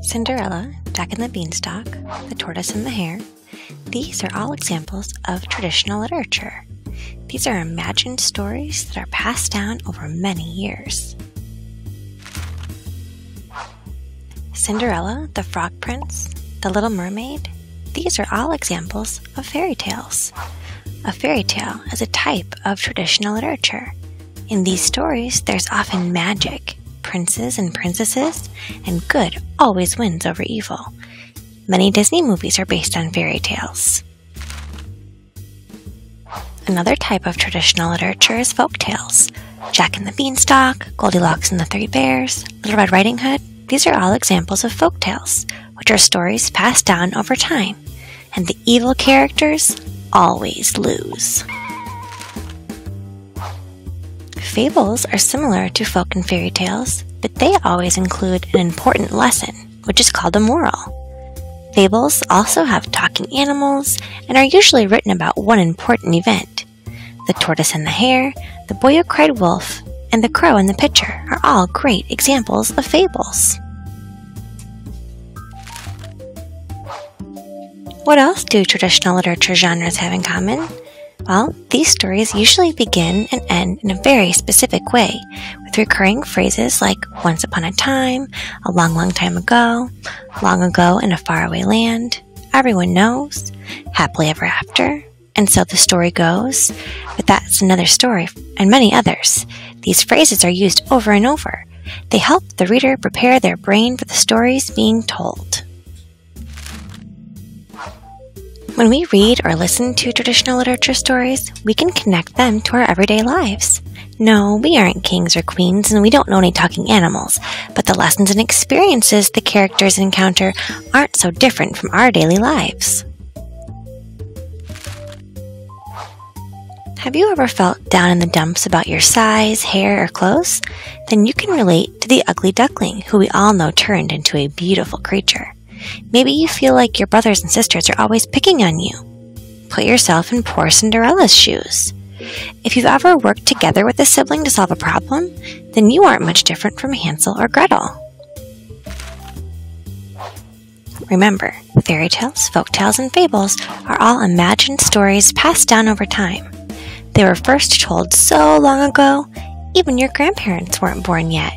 Cinderella, Jack and the Beanstalk, The Tortoise and the Hare. These are all examples of traditional literature. These are imagined stories that are passed down over many years. Cinderella, The Frog Prince, The Little Mermaid. These are all examples of fairy tales. A fairy tale is a type of traditional literature. In these stories, there's often magic, princes and princesses, and good always wins over evil. Many Disney movies are based on fairy tales. Another type of traditional literature is folktales. Jack and the Beanstalk, Goldilocks and the Three Bears, Little Red Riding Hood. These are all examples of folktales, which are stories passed down over time, and the evil characters always lose. Fables are similar to folk and fairy tales, but they always include an important lesson, which is called a moral. Fables also have talking animals and are usually written about one important event. The Tortoise and the Hare, The Boy Who Cried Wolf, and The Crow and the Pitcher are all great examples of fables. What else do traditional literature genres have in common? Well, these stories usually begin and end in a very specific way, with recurring phrases like once upon a time, a long, long time ago, long ago in a faraway land, everyone knows, happily ever after, and so the story goes, but that's another story, and many others. These phrases are used over and over. They help the reader prepare their brain for the stories being told. When we read or listen to traditional literature stories, we can connect them to our everyday lives. No, we aren't kings or queens, and we don't know any talking animals, but the lessons and experiences the characters encounter aren't so different from our daily lives. Have you ever felt down in the dumps about your size, hair, or clothes? Then you can relate to the ugly duckling, who we all know turned into a beautiful creature. Maybe you feel like your brothers and sisters are always picking on you. Put yourself in poor Cinderella's shoes. If you've ever worked together with a sibling to solve a problem, then you aren't much different from Hansel or Gretel. Remember, fairy tales, folktales, and fables are all imagined stories passed down over time. They were first told so long ago, even your grandparents weren't born yet.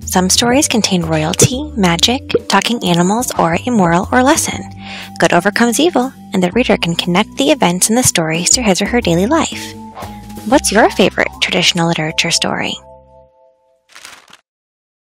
Some stories contain royalty, magic, talking animals, or a moral or lesson. Good overcomes evil, and the reader can connect the events in the stories to his or her daily life. What's your favorite traditional literature story?